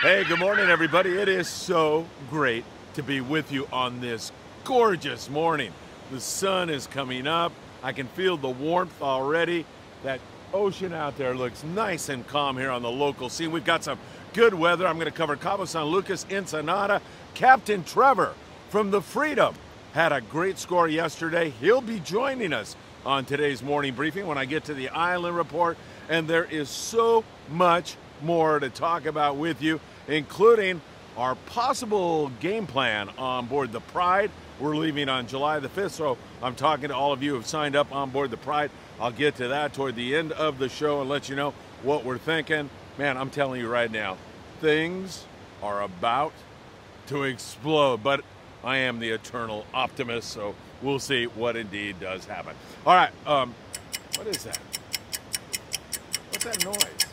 Hey, good morning, everybody. It is so great to be with you on this gorgeous morning. The sun is coming up. I can feel the warmth already. That ocean out there looks nice and calm here on the local scene. We've got some good weather. I'm going to cover Cabo San Lucas, Ensenada. Captain Trevor from the Freedom had a great score yesterday. He'll be joining us on today's morning briefing when I get to the island report. And there is so much more to talk about with you, including our possible game plan on board the Pride. We're leaving on July the 5th, so I'm talking to all of you who have signed up on board the Pride. I'll get to that toward the end of the show and let you know what we're thinking. Man, I'm telling you right now, things are about to explode, but I am the eternal optimist, so we'll see what indeed does happen. All right, what is that? What's that noise?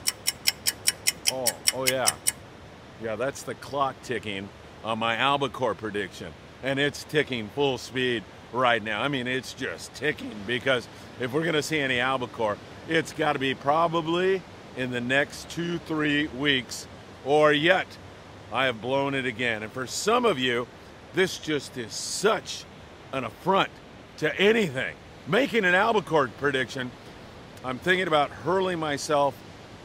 Oh yeah. Yeah, that's the clock ticking on my albacore prediction. And it's ticking full speed right now. I mean, it's just ticking, because if we're going to see any albacore, it's got to be probably in the next 2-3 weeks, or yet I have blown it again. And for some of you, this just is such an affront to anything. Making an albacore prediction, I'm thinking about hurling myself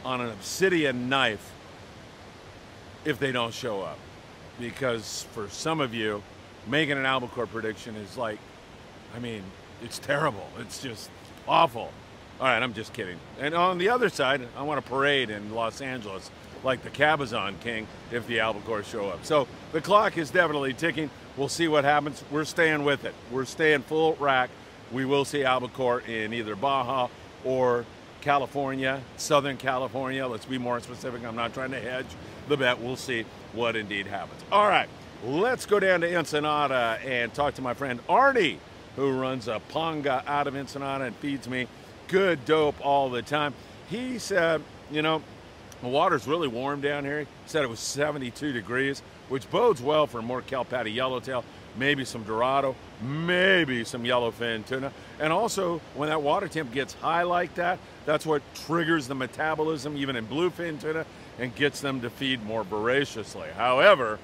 on an obsidian knife if they don't show up. Because for some of you, making an albacore prediction is like, I mean, it's terrible. It's just awful. All right, I'm just kidding. And on the other side, I want a parade in Los Angeles like the Cabazon King if the albacores show up. So the clock is definitely ticking. We'll see what happens. We're staying with it. We're staying full rack. We will see albacore in either Baja or California, Southern California. Let's be more specific. I'm not trying to hedge the bet. We'll see what indeed happens. All right, let's go down to Ensenada and talk to my friend Arnie, who runs a panga out of Ensenada and feeds me good dope all the time. He said, you know, the water's really warm down here. He said it was 72 degrees, which bodes well for more kelp patty yellowtail, maybe some dorado, maybe some yellowfin tuna. And also, when that water temp gets high like that, that's what triggers the metabolism, even in bluefin tuna, and gets them to feed more voraciously. However,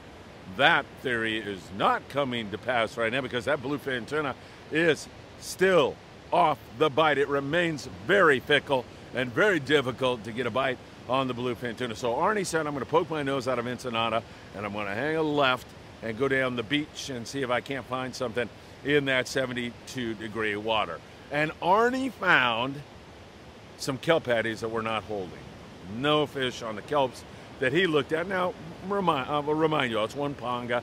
that theory is not coming to pass right now, because that bluefin tuna is still off the bite. It remains very fickle and very difficult to get a bite on the bluefin tuna. So Arnie said, I'm going to poke my nose out of Ensenada, and I'm going to hang a left and go down the beach and see if I can't find something in that 72-degree water. And Arnie found some kelp patties that we're not holding. No fish on the kelps that he looked at. Now, I'll remind you, it's one panga,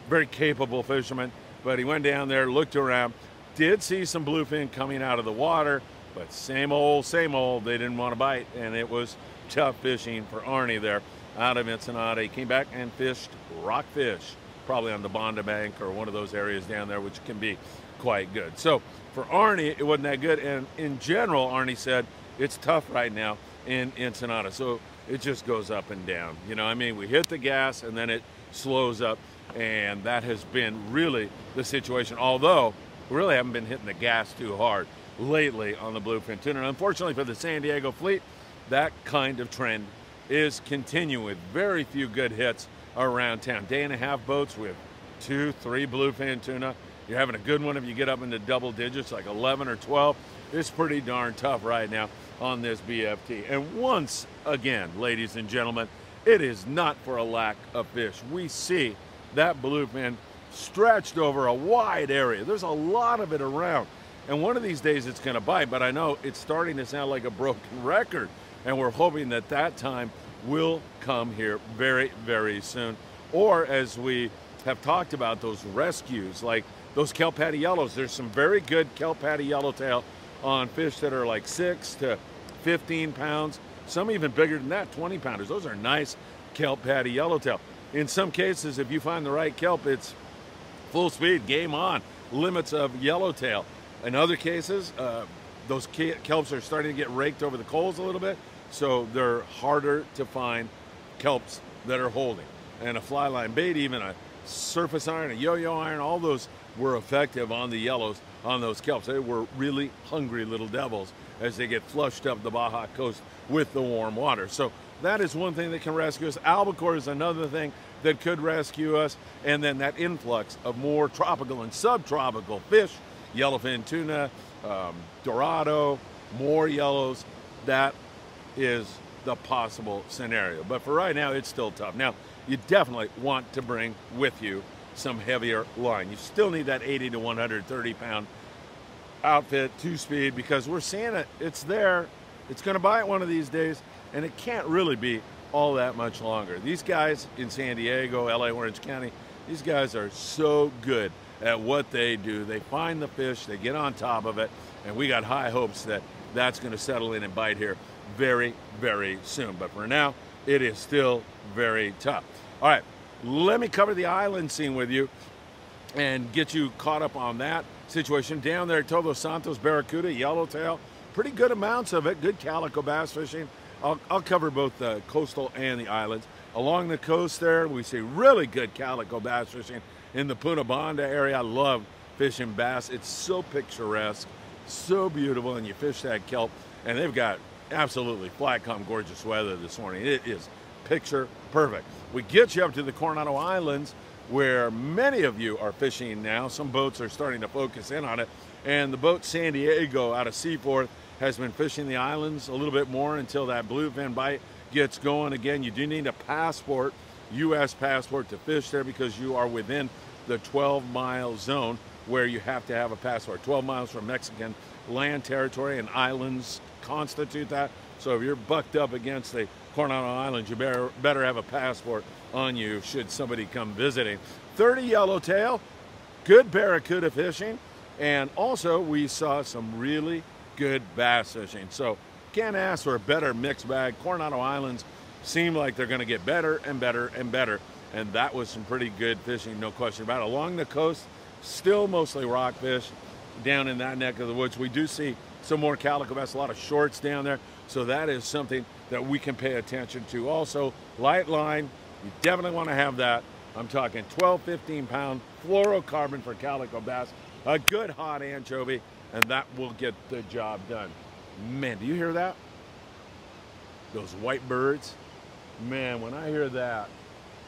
very capable fisherman, but he went down there, looked around, did see some bluefin coming out of the water, but same old, they didn't want to bite, and it was tough fishing for Arnie there out of Ensenada. He came back and fished rockfish, probably on the Bonda Bank or one of those areas down there, which can be quite good. So for Arnie, it wasn't that good, and in general, Arnie said, it's tough right now in Ensenada. So it just goes up and down. You know, I mean, we hit the gas and then it slows up, and that has been really the situation. Although we really haven't been hitting the gas too hard lately on the bluefin tuna. And unfortunately for the San Diego fleet, that kind of trend is continuing with very few good hits around town. Day-and-a-half boats with 2-3 bluefin tuna. You're having a good one if you get up into double digits, like 11 or 12. It's pretty darn tough right now on this BFT. And once again, ladies and gentlemen, it is not for a lack of fish. We see that bluefin stretched over a wide area. There's a lot of it around. And one of these days it's going to bite, but I know it's starting to sound like a broken record. And we're hoping that that time will come here very, very soon. Or as we have talked about, those rescues, like those kelp patty yellows. There's some very good kelp patty yellowtail on fish that are like 6 to 15 pounds. Some even bigger than that, 20 pounders. Those are nice kelp patty yellowtail. In some cases, if you find the right kelp, it's full speed, game on, limits of yellowtail. In other cases, those kelps are starting to get raked over the coals a little bit, so they're harder to find kelps that are holding. And a fly line bait, even a surface iron, a yo-yo iron, all those were effective on the yellows on those kelps. They were really hungry little devils as they get flushed up the Baja coast with the warm water. So that is one thing that can rescue us. Albacore is another thing that could rescue us. And then that influx of more tropical and subtropical fish, yellowfin tuna, dorado, more yellows, that is the possible scenario. But for right now, it's still tough. Now, you definitely want to bring with you some heavier line. You still need that 80 to 130 pound outfit, 2-speed, because we're seeing it. It's there. It's going to bite one of these days, and it can't really be all that much longer. These guys in San Diego, LA, Orange County, these guys are so good at what they do. They find the fish, they get on top of it, and we got high hopes that that's going to settle in and bite here very, very soon. But for now, it is still very tough. All right, let me cover the island scene with you and get you caught up on that situation. Down there, Todos Santos, barracuda, yellowtail, pretty good amounts of it, good calico bass fishing. I'll cover both the coastal and the islands. Along the coast there, we see really good calico bass fishing in the Punta Banda area. I love fishing bass. It's so picturesque, so beautiful, and you fish that kelp, and they've got absolutely flat-calm, gorgeous weather this morning. It is picture perfect. We get you up to the Coronado Islands, where many of you are fishing now. Some boats are starting to focus in on it, and the boat San Diego out of Seaforth has been fishing the islands a little bit more until that bluefin bite gets going. Again, you do need a passport, U.S. passport, to fish there, because you are within the 12-mile zone where you have to have a passport. 12 miles from Mexican land territory, and islands constitute that. So if you're bucked up against the Coronado Islands, you better have a passport on you should somebody come visiting. 30 yellowtail, good barracuda fishing, and also we saw some really good bass fishing. So can't ask for a better mixed bag. Coronado Islands seem like they're going to get better and better and better, and that was some pretty good fishing, no question about it. Along the coast, still mostly rockfish down in that neck of the woods. We do see some more calico bass, a lot of shorts down there, so that is something that we can pay attention to. Also, light line, you definitely want to have that. I'm talking 12, 15 pound fluorocarbon for calico bass, a good hot anchovy, and that will get the job done. Man, do you hear that? Those white birds? Man, when I hear that,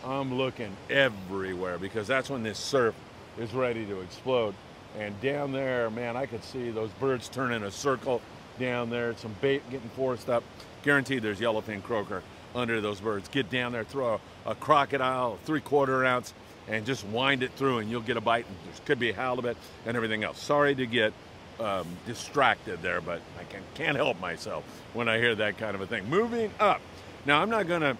I'm looking everywhere, because that's when this surf is ready to explode. And down there, man, I could see those birds turn in a circle down there, some bait getting forced up. Guaranteed there's yellowfin croaker under those birds. Get down there, throw a crocodile, 3/4 ounce, and just wind it through, and you'll get a bite. And there could be a halibut and everything else. Sorry to get distracted there, but I can't help myself when I hear that kind of a thing. Moving up. Now, I'm not going to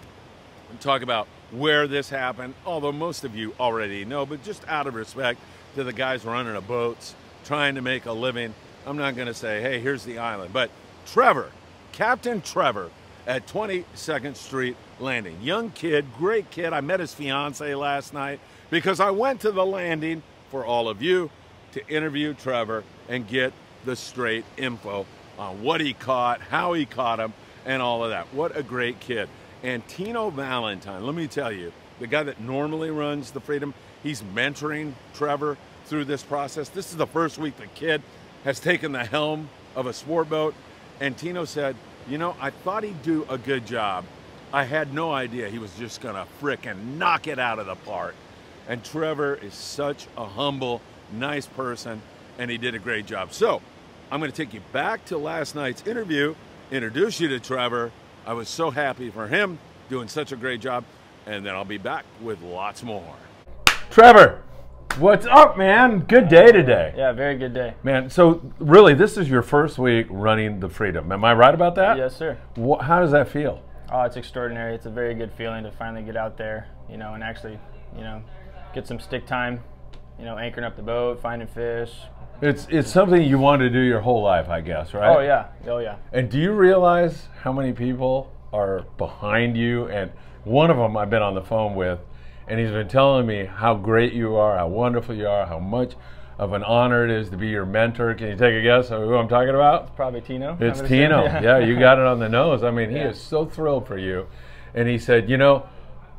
talk about where this happened, although most of you already know, but just out of respect to the guys running the boats, trying to make a living, I'm not going to say, hey, here's the island. But Trevor, Captain Trevor at 22nd Street Landing. Young kid, great kid. I met his fiance last night because I went to the landing for all of you to interview Trevor and get the straight info on what he caught, how he caught him, and all of that. What a great kid. And Tino Valentine, let me tell you, the guy that normally runs the Freedom, he's mentoring Trevor through this process. This is the first week the kid has taken the helm of a sport boat, and Tino said, you know, I thought he'd do a good job. I had no idea he was just gonna frickin' knock it out of the park. And Trevor is such a humble, nice person, and he did a great job. So I'm gonna take you back to last night's interview, introduce you to Trevor. I was so happy for him doing such a great job, and then I'll be back with lots more. Trevor, what's up, man? Good day today. Yeah, very good day. Man, so really, this is your first week running the Freedom. Am I right about that? Yes, sir. How does that feel? Oh, it's extraordinary. It's a very good feeling to finally get out there, you know, and actually, you know, get some stick time, you know, anchoring up the boat, finding fish. It's something you wanted to do your whole life, I guess, right? Oh, yeah. Oh, yeah. And do you realize how many people are behind you? And one of them I've been on the phone with, and he's been telling me how great you are, how wonderful you are, how much of an honor it is to be your mentor. Can you take a guess of who I'm talking about? It's probably Tino. It's Tino. Yeah, you got it on the nose. I mean, he Yeah. is so thrilled for you. And he said, you know,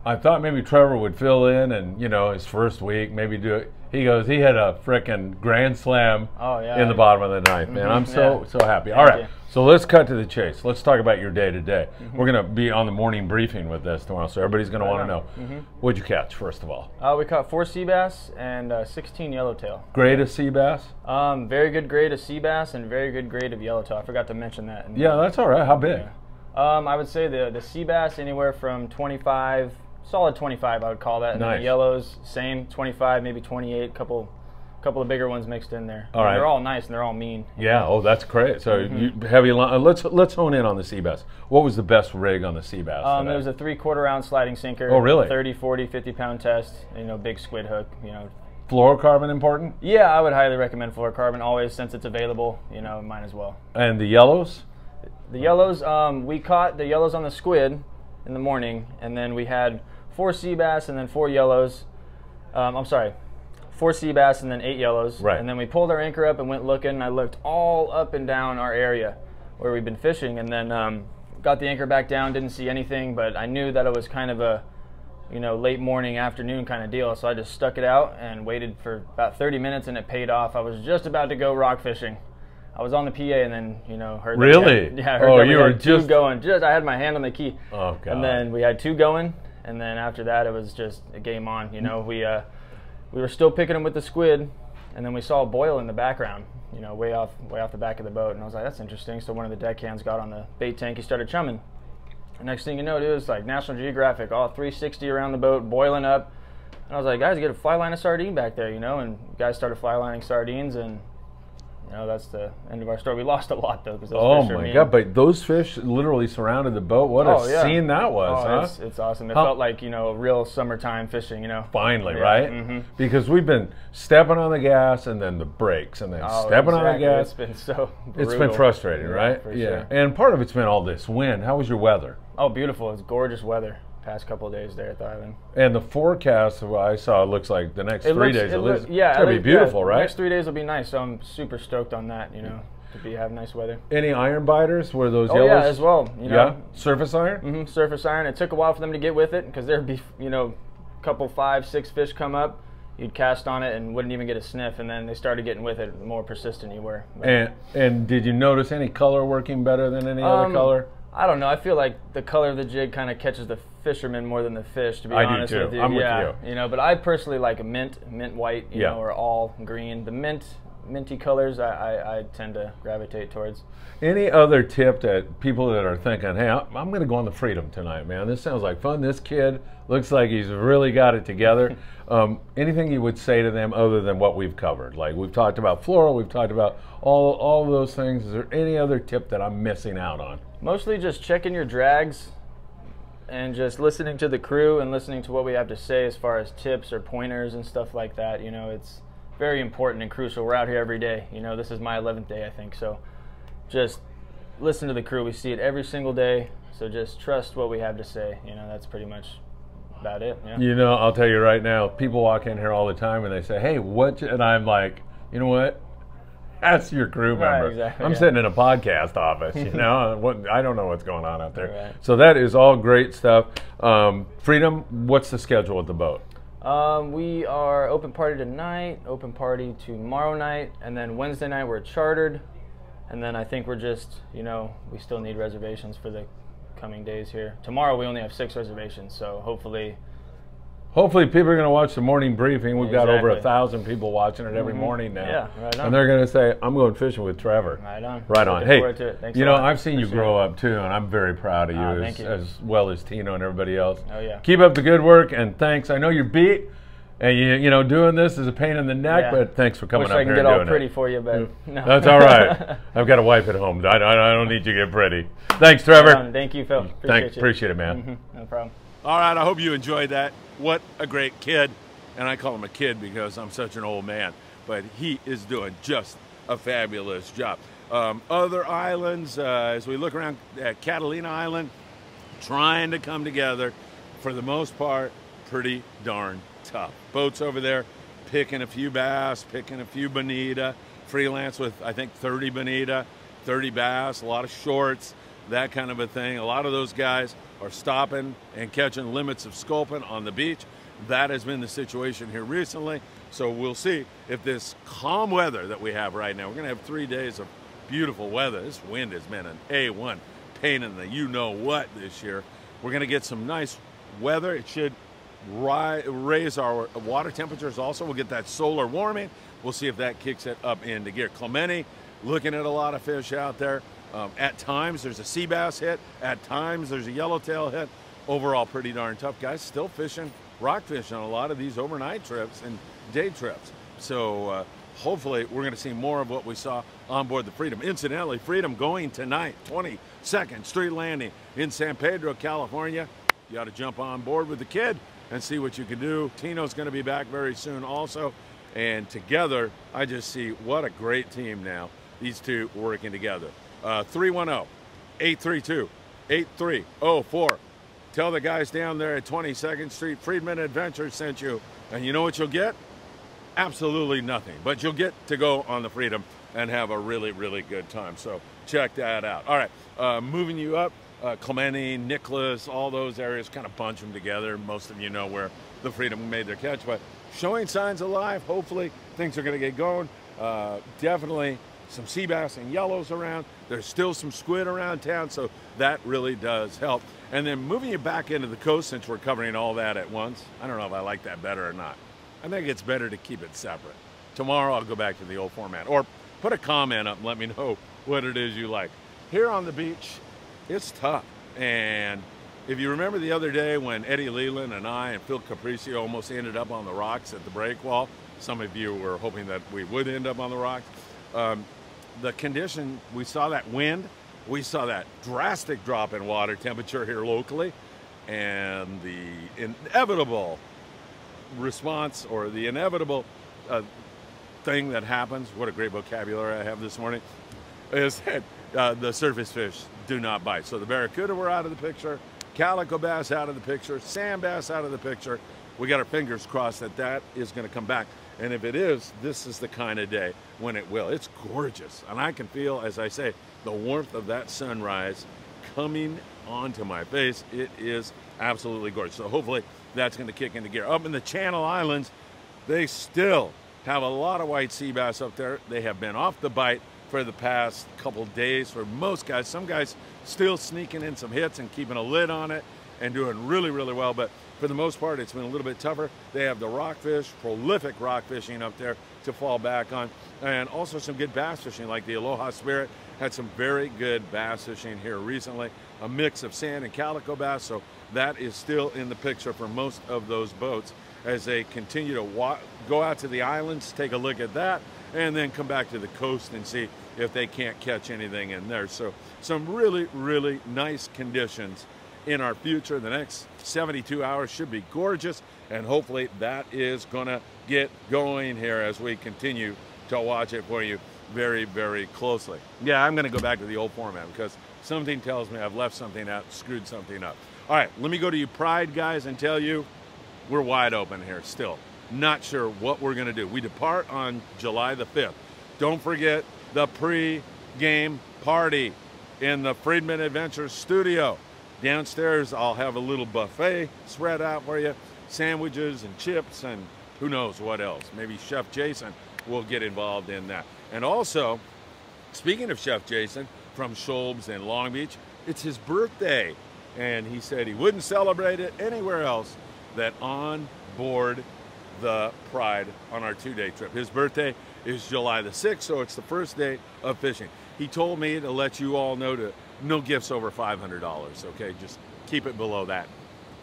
I thought maybe Trevor would fill in and, you know, his first week, maybe do it. He goes, he had a frickin' grand slam in the bottom of the ninth, man. I'm so happy. All right, so let's cut to the chase. Let's talk about your day-to-day. We're going to be on the morning briefing with this tomorrow, so everybody's going to want to know. What'd you catch, first of all? We caught 4 sea bass and 16 yellowtail. Grade of sea bass? Very good grade of sea bass and very good grade of yellowtail. I forgot to mention that. Yeah, that's all right. How big? I would say the sea bass anywhere from 25, solid 25 I would call that. And nice. The yellows, same, 25, maybe 28, couple of bigger ones mixed in there. All right. They're all nice and they're all mean. Yeah, oh, that's great. So you heavy line. Let's hone in on the sea bass. What was the best rig on the sea bass today? It was a 3/4 ounce sliding sinker. Oh, really? 30, 40, 50 pound test. You know, big squid hook, you know. Fluorocarbon important? Yeah, I would highly recommend fluorocarbon always, since it's available, you know, might as well. And the yellows? The yellows, we caught the yellows on the squid in the morning, and then we had 4 sea bass and then 4 yellows. 4 sea bass and then 8 yellows. Right. And then we pulled our anchor up and went looking, and I looked all up and down our area where we've been fishing, and then got the anchor back down, didn't see anything, but I knew that it was kind of a, you know, late morning, afternoon kind of deal, so I just stuck it out and waited for about 30 minutes, and it paid off. I was just about to go rock fishing. I was on the PA and then, you know, heard really? That I heard that you we were had 2 just going. I had my hand on the key. Oh, God. And then we had 2 going, and then after that it was just a game on. You know, we were still picking them with the squid, and then we saw a boil in the background, you know, way off the back of the boat, and I was like, that's interesting. So one of the deckhands got on the bait tank, he started chumming. The next thing you know, dude, it was like National Geographic, all 360 around the boat, boiling up. And I was like, guys, get a fly line of sardine back there, you know, and guys started fly lining sardines, and you know, that's the end of our story. We lost a lot, though, because those fish are mean. God, but those fish literally surrounded the boat. What a scene that was, huh? It's awesome. It felt like, you know, real summertime fishing, you know. Finally, right? Because we've been stepping on the gas and then the brakes and then stepping on the gas. It's been so brutal. It's been frustrating, right? For sure. And part of it's been all this wind. How was your weather? Oh, beautiful. It's gorgeous weather. Past couple of days there at the island. And the forecast I saw looks like the next 3 days at least. Yeah, it's gonna be beautiful, right? The next 3 days will be nice, so I'm super stoked on that. You know, to have nice weather. Any iron biters? Were those yellows? Yeah, as well. You know? Yeah, surface iron. Surface iron. It took a while for them to get with it because there'd be, you know, a couple 5, 6 fish come up. You'd cast on it and wouldn't even get a sniff, and then they started getting with it. The more persistent you were. And did you notice any color working better than any other color? I don't know. I feel like the color of the jig kind of catches the fisherman more than the fish, to be honest with you. I'm with you. You know, but I personally like a mint white, you know, or all green. The minty colors I tend to gravitate towards. Any other tip that people that are thinking, hey, I'm going to go on the Freedom tonight, man. This sounds like fun. This kid looks like he's really got it together. Anything you would say to them other than what we've covered? Like we've talked about floral, we've talked about all of those things. Is there any other tip that I'm missing out on? Mostly just checking your drags and just listening to the crew and listening to what we have to say as far as tips or pointers and stuff like that. You know, it's very important and crucial. We're out here every day. You know, this is my 11th day, I think. So just listen to the crew. We see it every single day. So just trust what we have to say. You know, that's pretty much about it. Yeah. You know, I'll tell you right now, people walk in here all the time and they say, hey, what? And I'm like, you know what? That's your crew member. Right, exactly, I'm sitting in a podcast office, you know. I don't know what's going on out there. Right. So that is all great stuff. Freedom, what's the schedule with the boat? We are open party tonight, open party tomorrow night, and then Wednesday night we're chartered. And then I think we're just, you know, we still need reservations for the coming days here. Tomorrow we only have 6 reservations, so hopefully people are going to watch the morning briefing. We've got over 1,000 people watching it every morning now. Yeah, right on. And they're going to say, I'm going fishing with Trevor. Right on. Right on. Looking forward to it. Thanks you a know, lot. I've seen you grow up too, and I'm very proud of you, thank you. as well as Tino and everybody else. Oh, yeah. Keep up the good work, and thanks. I know you're beat, and you know, doing this is a pain in the neck, but thanks for coming up here and doing it. Wish I can get all pretty for you, but no. That's all right. I've got a wife at home. I don't need you to get pretty. Thanks, Trevor. Thank you, Phil. Appreciate it, man. No problem. All right, I hope you enjoyed that. What a great kid. And I call him a kid because I'm such an old man. But he is doing just a fabulous job. Other islands, as we look around at Catalina Island, trying to come together, for the most part, pretty darn tough. Boats over there picking a few bass, picking a few bonita, freelance with, I think, 30 bonita, 30 bass, a lot of shorts. that kind of a thing. A lot of those guys are stopping and catching limits of sculpin on the beach. That has been the situation here recently. So we'll see if this calm weather that we have right now, we're going to have 3 days of beautiful weather. This wind has been an A1 pain in the you-know-what this year. We're going to get some nice weather. It should raise our water temperatures also. We'll get that solar warming. We'll see if that kicks it up into gear. Clemente, looking at a lot of fish out there. At times there's a sea bass hit. At times there's a yellowtail hit. Overall, pretty darn tough, guys. Still fishing, rock fishing on a lot of these overnight trips and day trips. So hopefully we're going to see more of what we saw on board the Freedom. Incidentally, Freedom going tonight, 22nd Street Landing in San Pedro, California. You ought to jump on board with the kid and see what you can do. Tino's going to be back very soon also. And together, I just see what a great team now, these two working together. 310-832-8304. Tell the guys down there at 22nd Street, Friedman Adventures sent you. And you know what you'll get? Absolutely nothing. But you'll get to go on the Freedom and have a really, really good time. So check that out. All right, moving you up, Clemente, Nicholas, all those areas, kind of bunch them together. Most of you know where the Freedom made their catch. But showing signs of life. Hopefully things are going to get going. Definitely some sea bass and yellows around. There's still some squid around town, so that really does help. And then moving you back into the coast, since we're covering all that at once. I don't know if I like that better or not. I think it's better to keep it separate. Tomorrow I'll go back to the old format, or put a comment up and let me know what it is you like. Here on the beach, it's tough. And if you remember the other day when Eddie Leland and I and Phil Capriccio almost ended up on the rocks at the break wall, some of you were hoping that we would end up on the rocks. The condition, we saw that wind, we saw that drastic drop in water temperature here locally, and the inevitable response, or the inevitable thing that happens, what a great vocabulary I have this morning, is that the surface fish do not bite. So the barracuda were out of the picture, calico bass out of the picture, sand bass out of the picture. We got our fingers crossed that that is going to come back. And if it is, this is the kind of day when it will. It's gorgeous. And I can feel, as I say, the warmth of that sunrise coming onto my face. It is absolutely gorgeous. So hopefully that's going to kick into gear. Up in the Channel Islands, they still have a lot of white sea bass up there. They have been off the bite for the past couple days for most guys. Some guys still sneaking in some hits and keeping a lid on it and doing really, really well. But for the most part, it's been a little bit tougher. They have the rockfish, prolific rock fishing up there to fall back on, and also some good bass fishing, like the Aloha Spirit had some very good bass fishing here recently, a mix of sand and calico bass. So that is still in the picture for most of those boats as they continue to go out to the islands, take a look at that, and then come back to the coast and see if they can't catch anything in there. So some really, really nice conditions in our future. The next 72 hours should be gorgeous, and hopefully that is gonna get going here as we continue to watch it for you very, very closely. Yeah, I'm gonna go back to the old format because something tells me I've left something out, screwed something up. All right, let me go to you Pride guys and tell you we're wide open here still. Not sure what we're gonna do. We depart on July the 5th. Don't forget the pre-game party in the Friedman Adventures studio. Downstairs, I'll have a little buffet spread out for you, sandwiches and chips and who knows what else. Maybe Chef Jason will get involved in that. And also, speaking of Chef Jason from Scholb's in Long Beach, it's his birthday. And he said he wouldn't celebrate it anywhere else than on board the Pride on our 2-day trip. His birthday is July the 6th, so it's the first day of fishing. He told me to let you all know to no gifts over $500, okay? Just keep it below that.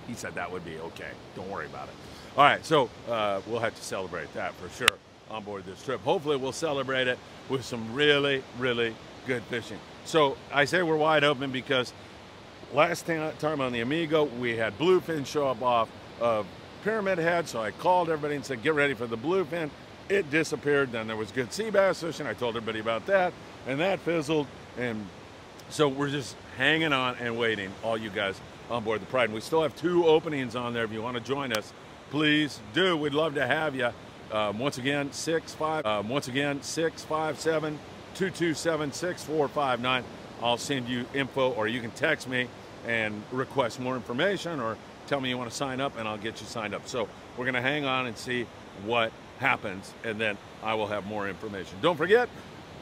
He said that would be okay. Don't worry about it. All right, so we'll have to celebrate that for sure on board this trip. Hopefully we'll celebrate it with some really, really good fishing. So I say we're wide open because last time on the Amigo, we had bluefin show up off of Pyramid Head, so I called everybody and said, get ready for the bluefin. It disappeared. Then there was good sea bass fishing. I told everybody about that, and that fizzled. And so we're just hanging on and waiting, all you guys on board the Pride. And we still have 2 openings on there. If you want to join us, please do. We'd love to have you. Once again, 657-227-6459. I'll send you info, or you can text me and request more information, or tell me you want to sign up and I'll get you signed up. So we're going to hang on and see what happens, and then I will have more information. Don't forget,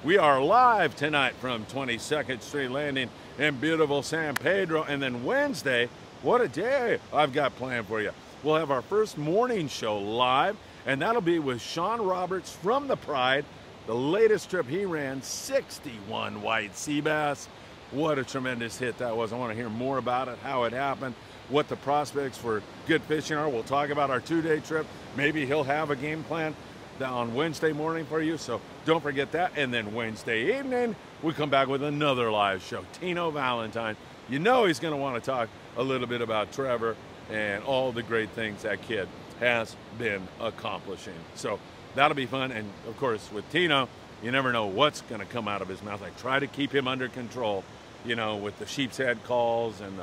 we are live tonight from 22nd Street Landing in beautiful San Pedro. And then Wednesday, what a day I've got planned for you. We'll have our first morning show live, and that'll be with Sean Roberts from the Pride. The latest trip he ran, 61 white sea bass. What a tremendous hit that was. I want to hear more about it, how it happened, what the prospects for good fishing are. We'll talk about our 2-day trip. Maybe he'll have a game plan on Wednesday morning for you, so don't forget that. And then Wednesday evening, we come back with another live show. Tino Valentine, you know he's going to want to talk a little bit about Trevor and all the great things that kid has been accomplishing. So that'll be fun. And of course, with Tino, you never know what's going to come out of his mouth. I try to keep him under control, you know, with the sheep's head calls and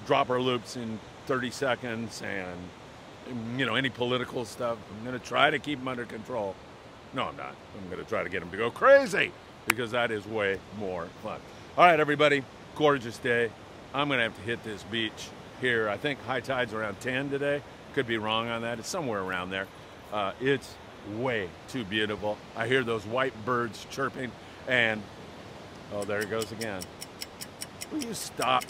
dropper loops in 30 seconds and, you know, any political stuff. I'm going to try to keep him under control. No, I'm not. I'm going to try to get him to go crazy, because that is way more fun. All right, everybody, gorgeous day. I'm going to have to hit this beach here. I think high tide's around 10 today. Could be wrong on that. It's somewhere around there. It's way too beautiful. I hear those white birds chirping, and oh, there it goes again. Will you stop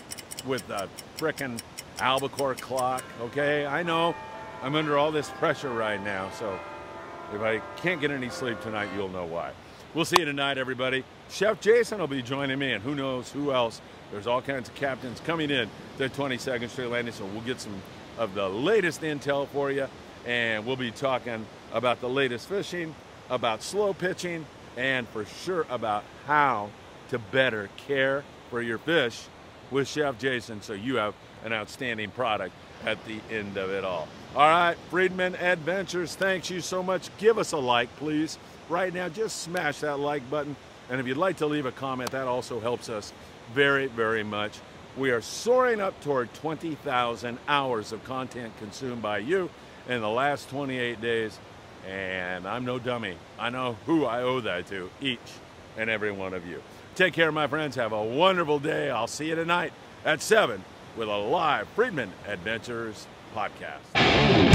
with the frickin' albacore clock? Okay, I know I'm under all this pressure right now, so if I can't get any sleep tonight, you'll know why. We'll see you tonight, everybody. Chef Jason will be joining me, and who knows who else. There's all kinds of captains coming in to 22nd Street Landing, so we'll get some of the latest intel for you, and we'll be talking about the latest fishing, about slow pitching, and for sure about how to better care for your fish with Chef Jason, so you have an outstanding product at the end of it all. All right, Friedman Adventures, thanks you so much. Give us a like, please. Right now, just smash that like button. And if you'd like to leave a comment, that also helps us very, very much. We are soaring up toward 20,000 hours of content consumed by you in the last 28 days. And I'm no dummy. I know who I owe that to, each and every one of you. Take care, my friends. Have a wonderful day. I'll see you tonight at 7 with a live Friedman Adventures podcast.